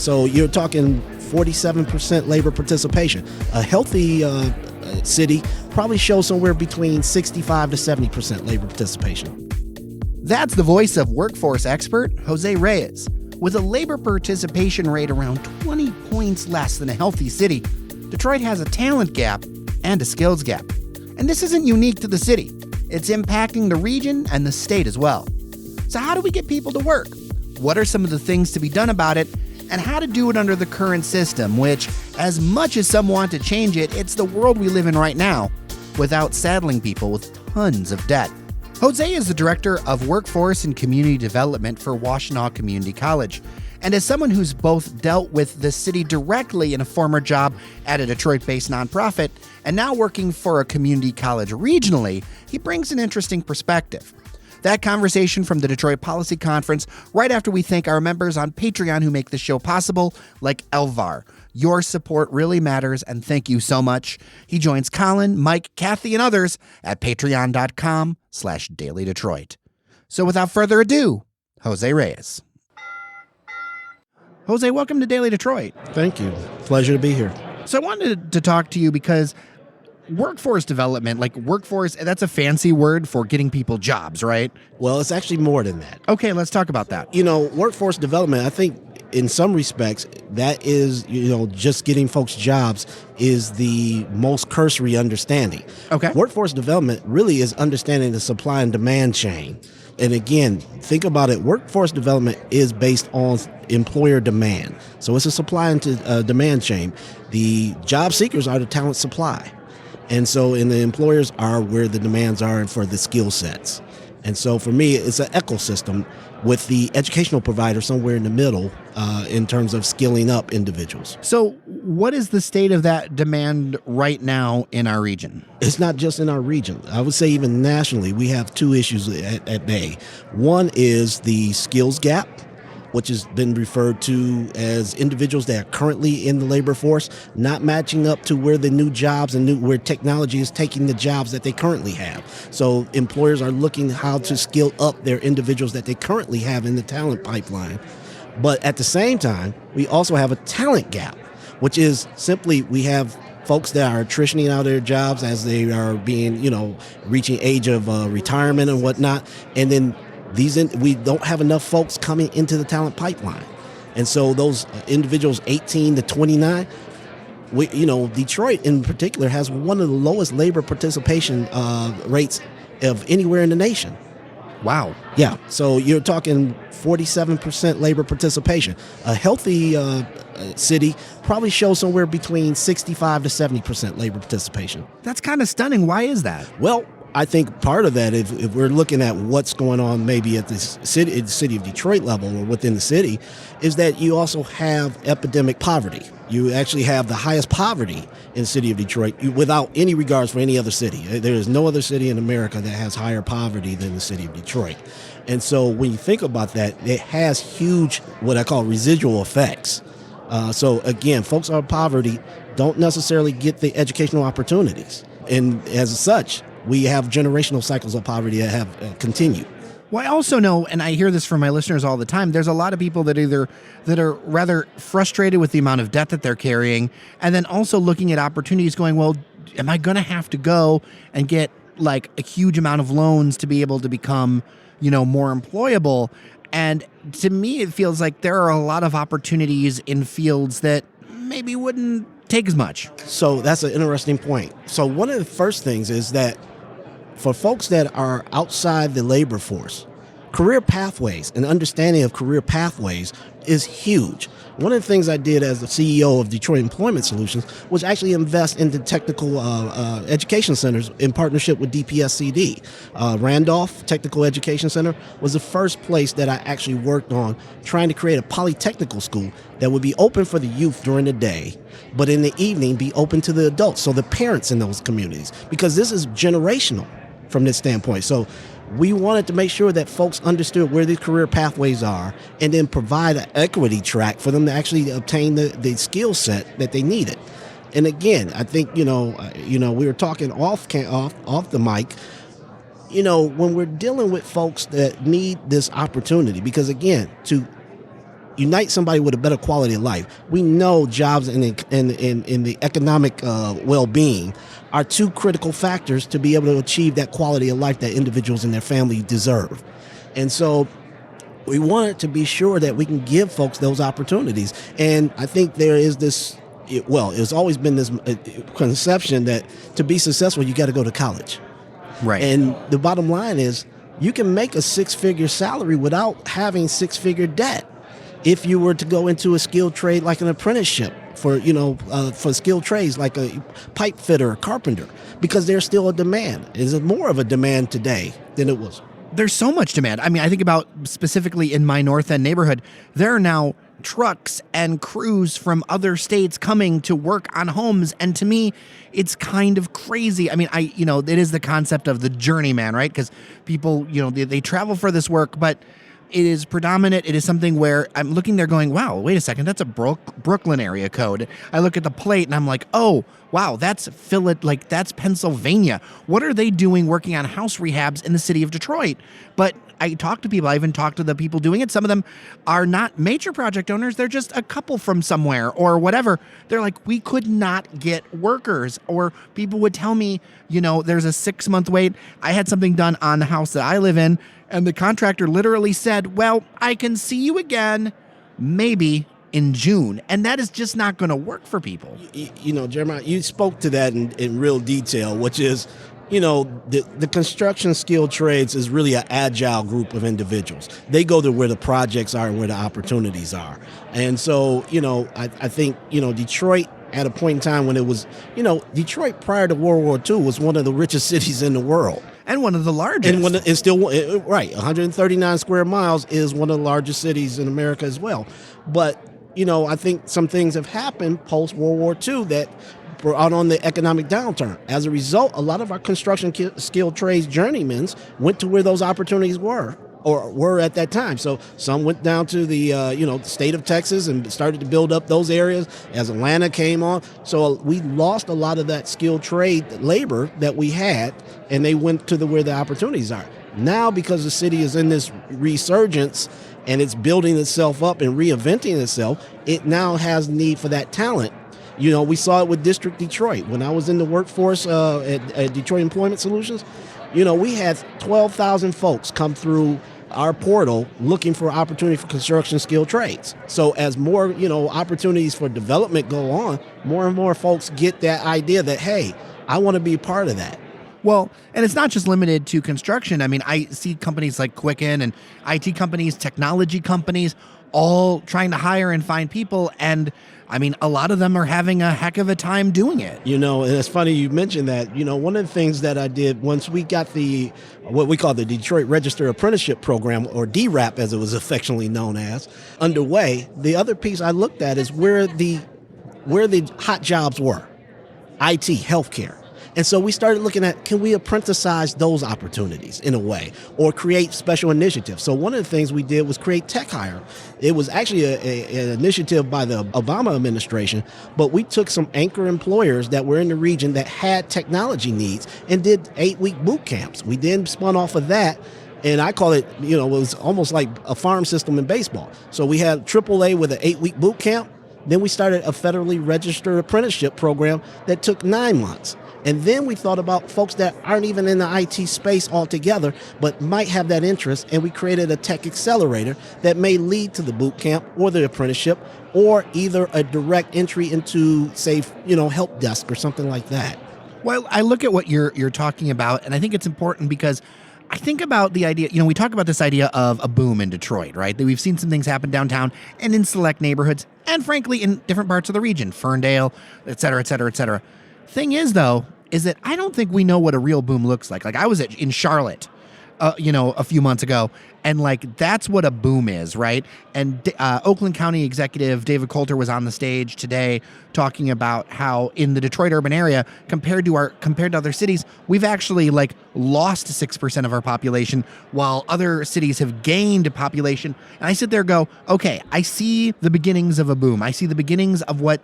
So you're talking 47% labor participation. A healthy city probably shows somewhere between 65 to 70% labor participation. That's the voice of workforce expert Jose Reyes. With a labor participation rate around 20 points less than a healthy city, Detroit has a talent gap and a skills gap. And this isn't unique to the city. It's impacting the region and the state as well. So how do we get people to work? What are some of the things to be done about it? And how to do it under the current system, which, as much as some want to change it, it's the world we live in right now, without saddling people with tons of debt. Jose is the Director of Workforce and Community Development for Washtenaw Community College. And as someone who's both dealt with the city directly in a former job at a Detroit-based nonprofit and now working for a community college regionally, he brings an interesting perspective. That conversation from the Detroit Policy Conference right after we thank our members on Patreon who make the show possible, like Elvar. Your support really matters, and thank you so much. He joins Colin, Mike, Kathy, and others at patreon.com/dailydetroit. So without further ado, Jose Reyes. Jose, welcome to Daily Detroit. Thank you. Pleasure to be here. So I wanted to talk to you because workforce development, like workforce, that's a fancy word for getting people jobs, right? Well, it's actually more than that. Okay, let's talk about that. Workforce development, I think in some respects, that is, just getting folks jobs is the most cursory understanding. Okay. Workforce development really is understanding the supply and demand chain. And again, think about it. Workforce development is based on employer demand. So it's a supply and demand chain. The job seekers are the talent supply. And so, the employers are where the demands are for the skill sets. And so for me, it's an ecosystem with the educational provider somewhere in the middle in terms of skilling up individuals. So what is the state of that demand right now in our region? It's not just in our region. I would say even nationally, we have two issues at bay. One is the skills gap, which has been referred to as individuals that are currently in the labor force not matching up to where the new jobs and where technology is taking the jobs that they currently have. So employers are looking how to skill up their individuals that they currently have in the talent pipeline. But at the same time, we also have a talent gap, which is simply we have folks that are attritioning out of their jobs as they are being, reaching age of retirement and whatnot. And then we don't have enough folks coming into the talent pipeline. And so those individuals 18 to 29, Detroit in particular has one of the lowest labor participation rates of anywhere in the nation. Wow. Yeah. So you're talking 47% labor participation. A healthy city probably shows somewhere between 65 to 70% labor participation. That's kind of stunning. Why is that? Well, I think part of that, if we're looking at what's going on maybe at the city of Detroit level or within the city, is that you also have epidemic poverty. You actually have the highest poverty in the city of Detroit without any regards for any other city. There is no other city in America that has higher poverty than the city of Detroit. And so when you think about that, it has huge, what I call residual effects. So again, folks in poverty don't necessarily get the educational opportunities. And as such, we have generational cycles of poverty that have continued. Well, I also know, and I hear this from my listeners all the time, there's a lot of people that are rather frustrated with the amount of debt that they're carrying, and then also looking at opportunities going, well, am I going to have to go and get like a huge amount of loans to be able to become, more employable? And to me, it feels like there are a lot of opportunities in fields that maybe wouldn't take as much. So that's an interesting point. So one of the first things is that for folks that are outside the labor force, career pathways and understanding of career pathways is huge. One of the things I did as the CEO of Detroit Employment Solutions was actually invest into technical education centers in partnership with DPSCD. Randolph Technical Education Center was the first place that I actually worked on trying to create a polytechnical school that would be open for the youth during the day, but in the evening be open to the adults, so the parents in those communities, because this is generational from this standpoint. So we wanted to make sure that folks understood where these career pathways are and then provide an equity track for them to actually obtain the skill set that they needed. And again, I think, we were talking off the mic, when we're dealing with folks that need this opportunity, because again, to unite somebody with a better quality of life. We know jobs and in the economic well-being are two critical factors to be able to achieve that quality of life that individuals and their family deserve. And so we wanted to be sure that we can give folks those opportunities. And I think there is this, it's always been this conception that to be successful, you got to go to college. Right. And the bottom line is you can make a six-figure salary without having six-figure debt if you were to go into a skilled trade like an apprenticeship for skilled trades like a pipe fitter or carpenter, because there's still a demand. Is it more of a demand today than it was? There's so much demand. I mean, I think about specifically in my North End neighborhood, there are now trucks and crews from other states coming to work on homes. And to me, it's kind of crazy. I mean, it is the concept of the journeyman, right? Because people, they travel for this work, but it is predominant. It is something where I'm looking there going, wow, wait a second, that's a Brooklyn area code. I look at the plate and I'm like, oh, wow, that's Pennsylvania. What are they doing working on house rehabs in the city of Detroit? But I talk to people. I even talked to the people doing it. Some of them are not major project owners. They're just a couple from somewhere or whatever. They're like, we could not get workers. Or people would tell me, there's a 6-month wait. I had something done on the house that I live in, and the contractor literally said, well, I can see you again maybe in June. And that is just not going to work for people. Jeremiah, you spoke to that in real detail, which is, the construction skilled trades is really an agile group of individuals. They go to where the projects are and where the opportunities are. And so, I think, Detroit at a point in time when it was, Detroit prior to World War II was one of the richest cities in the world. And one of the largest. And it's still, right, 139 square miles is one of the largest cities in America as well. But, I think some things have happened post-World War II that were out on the economic downturn. As a result, a lot of our construction skilled trades journeymen went to where those opportunities were at that time. So some went down to the state of Texas and started to build up those areas as Atlanta came on. So we lost a lot of that skilled trade labor that we had, and they went to where the opportunities are. Now, because the city is in this resurgence and it's building itself up and reinventing itself, it now has need for that talent. We saw it with District Detroit. When I was in the workforce at Detroit Employment Solutions, we had 12,000 folks come through our portal looking for opportunity for construction skilled trades. So as more, opportunities for development go on, more and more folks get that idea that, hey, I want to be part of that. Well, and it's not just limited to construction. I mean, I see companies like Quicken and IT companies, technology companies, all trying to hire and find people. And I mean, a lot of them are having a heck of a time doing it. And it's funny you mentioned that. One of the things that I did once we got what we call the Detroit Register Apprenticeship Program, or DRAP as it was affectionately known as, underway, the other piece I looked at is where the hot jobs were, IT, healthcare. And so we started looking at, can we apprenticeize those opportunities in a way or create special initiatives? So one of the things we did was create Tech Hire. It was actually an initiative by the Obama administration, but we took some anchor employers that were in the region that had technology needs and did 8-week boot camps. We then spun off of that. And I call it, it was almost like a farm system in baseball. So we had AAA with an 8-week boot camp. Then we started a federally registered apprenticeship program that took 9 months. And then we thought about folks that aren't even in the IT space altogether, but might have that interest. And we created a tech accelerator that may lead to the boot camp or the apprenticeship, or either a direct entry into, say, help desk or something like that. Well, I look at what you're talking about, and I think it's important because I think about the idea, we talk about this idea of a boom in Detroit, right? That we've seen some things happen downtown and in select neighborhoods, and frankly, in different parts of the region, Ferndale, et cetera, et cetera, et cetera. Thing is, though, is that I don't think we know what a real boom looks like. Like I was in Charlotte, a few months ago, and that's what a boom is, right? And Oakland County Executive David Coulter was on the stage today talking about how in the Detroit urban area, compared to other cities, we've actually lost 6% of our population, while other cities have gained population. And I sit there and go, okay, I see the beginnings of a boom. I see the beginnings of what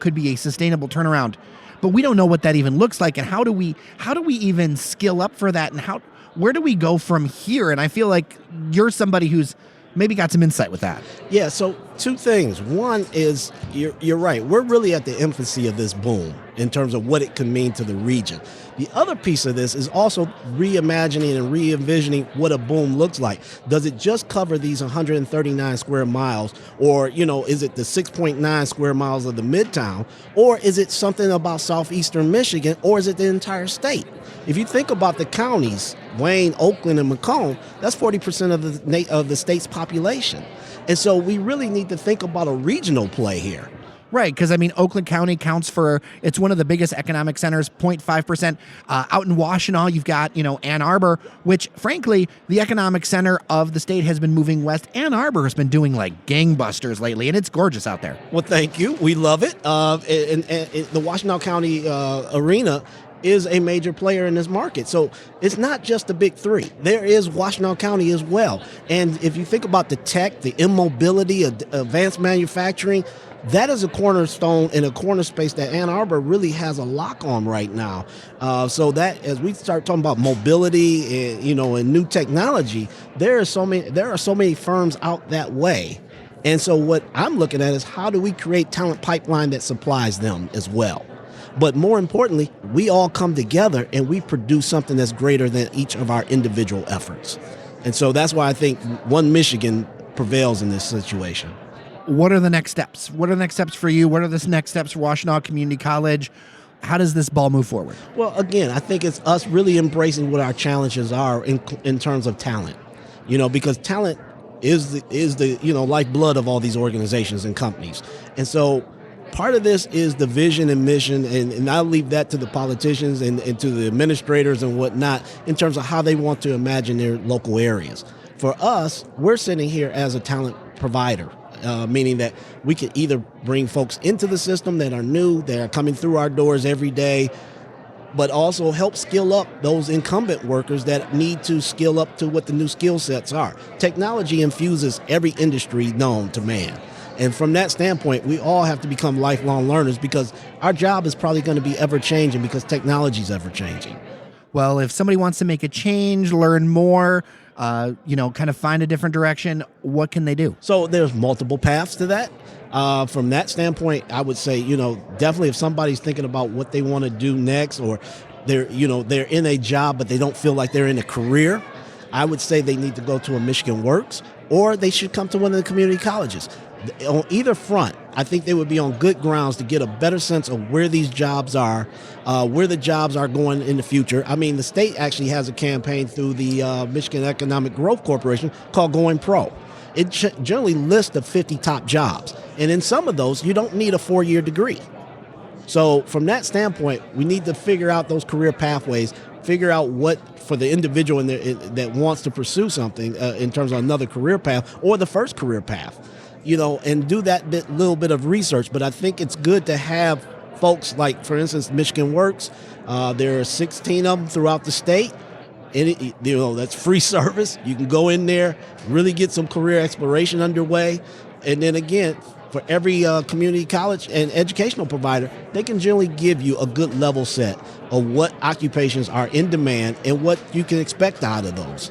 could be a sustainable turnaround. But we don't know what that even looks like, and how do we even skill up for that, and where do we go from here? And I feel like you're somebody who's maybe got some insight with that. Yeah, so two things. One is you're right. We're really at the infancy of this boom in terms of what it can mean to the region. The other piece of this is also reimagining and re-envisioning what a boom looks like. Does it just cover these 139 square miles, or is it the 6.9 square miles of the Midtown, or is it something about southeastern Michigan, or is it the entire state? If you think about the counties, Wayne, Oakland, and Macomb, that's 40% of the state's population. And so we really need to think about a regional play here. Right, because Oakland County counts for, it's one of the biggest economic centers, 0.5%. Out in Washtenaw, you've got, Ann Arbor, which, frankly, the economic center of the state has been moving west. Ann Arbor has been doing like gangbusters lately, and it's gorgeous out there. Well, thank you. We love it. And the Washtenaw County arena is a major player in this market. So it's not just the big three. There is Washtenaw County as well. And if you think about the tech, the immobility, advanced manufacturing, that is a cornerstone and a corner space that Ann Arbor really has a lock on right now. So that as we start talking about mobility and, and new technology, there are so many firms out that way. And so what I'm looking at is how do we create talent pipeline that supplies them as well? But more importantly, we all come together and we produce something that's greater than each of our individual efforts. And so that's why I think One Michigan prevails in this situation. What are the next steps? What are the next steps for you? What are the next steps for Washtenaw Community College? How does this ball move forward? Well, again, I think it's us really embracing what our challenges are in terms of talent. Because talent is the lifeblood of all these organizations and companies. And so part of this is the vision and mission, and I'll leave that to the politicians and to the administrators and whatnot in terms of how they want to imagine their local areas. For us, we're sitting here as a talent provider, meaning that we can either bring folks into the system that are new, that are coming through our doors every day, but also help skill up those incumbent workers that need to skill up to what the new skill sets are. Technology infuses every industry known to man. And from that standpoint, we all have to become lifelong learners because our job is probably going to be ever-changing because technology is ever-changing. Well, if somebody wants to make a change, learn more, kind of find a different direction, what can they do? So there's multiple paths to that. From that standpoint, I would say, definitely if somebody's thinking about what they want to do next, or they're in a job but they don't feel like they're in a career, I would say they need to go to a Michigan Works, or they should come to one of the community colleges. On either front, I think they would be on good grounds to get a better sense of where these jobs are, where the jobs are going in the future. The state actually has a campaign through the Michigan Economic Growth Corporation called Going Pro. It generally lists the 50 top jobs. And in some of those, you don't need a 4-year degree. So from that standpoint, we need to figure out those career pathways, figure out what for the individual that wants to pursue something in terms of another career path or the first career path. And do that little bit of research. But I think it's good to have folks like, for instance, Michigan Works. There are 16 of them throughout the state. And that's free service. You can go in there, really get some career exploration underway. And then again, for every community college and educational provider, they can generally give you a good level set of what occupations are in demand and what you can expect out of those.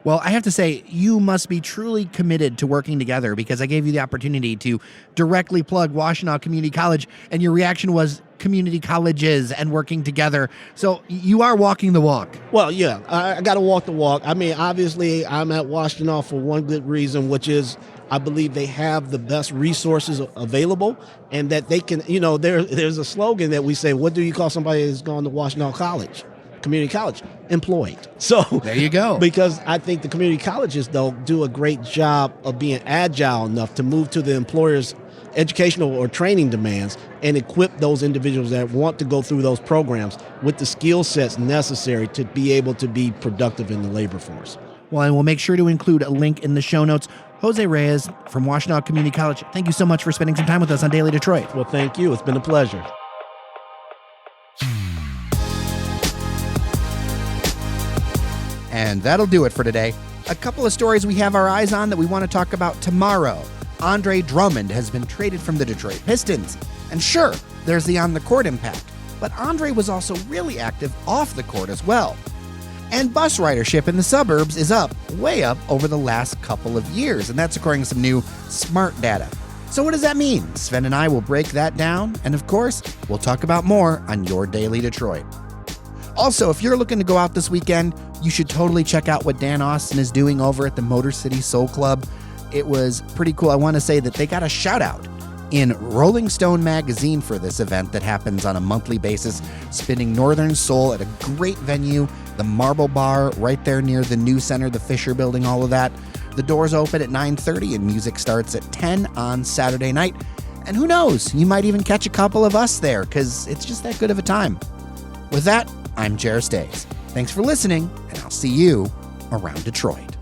Well, I have to say, you must be truly committed to working together, because I gave you the opportunity to directly plug Washtenaw Community College, and your reaction was community colleges and working together. So you are walking the walk. Well, yeah, I got to walk the walk. Obviously, I'm at Washtenaw for one good reason, which is I believe they have the best resources available, and that they can, there's a slogan that we say, what do you call somebody who's gone to Washtenaw College? Community college, employed. So there you go. Because I think the community colleges, though, do a great job of being agile enough to move to the employer's educational or training demands and equip those individuals that want to go through those programs with the skill sets necessary to be able to be productive in the labor force. Well, and we'll make sure to include a link in the show notes. Jose Reyes from Washtenaw Community College, thank you so much for spending some time with us on Daily Detroit. Well, thank you. It's been a pleasure. And that'll do it for today. A couple of stories we have our eyes on that we want to talk about tomorrow. Andre Drummond has been traded from the Detroit Pistons. And sure, there's the on-the-court impact, but Andre was also really active off the court as well. And bus ridership in the suburbs is up, way up over the last couple of years, and that's according to some new smart data. So what does that mean? Sven and I will break that down, and of course, we'll talk about more on Your Daily Detroit. Also, if you're looking to go out this weekend, you should totally check out what Dan Austin is doing over at the Motor City Soul Club. It was pretty cool. I want to say that they got a shout out in Rolling Stone magazine for this event that happens on a monthly basis, spinning Northern Soul at a great venue, the Marble Bar right there near the New Center, the Fisher Building, all of that. The doors open at 9:30 and music starts at 10 on Saturday night. And who knows, you might even catch a couple of us there because it's just that good of a time. With that, I'm Jairus Days. Thanks for listening, and I'll see you around Detroit.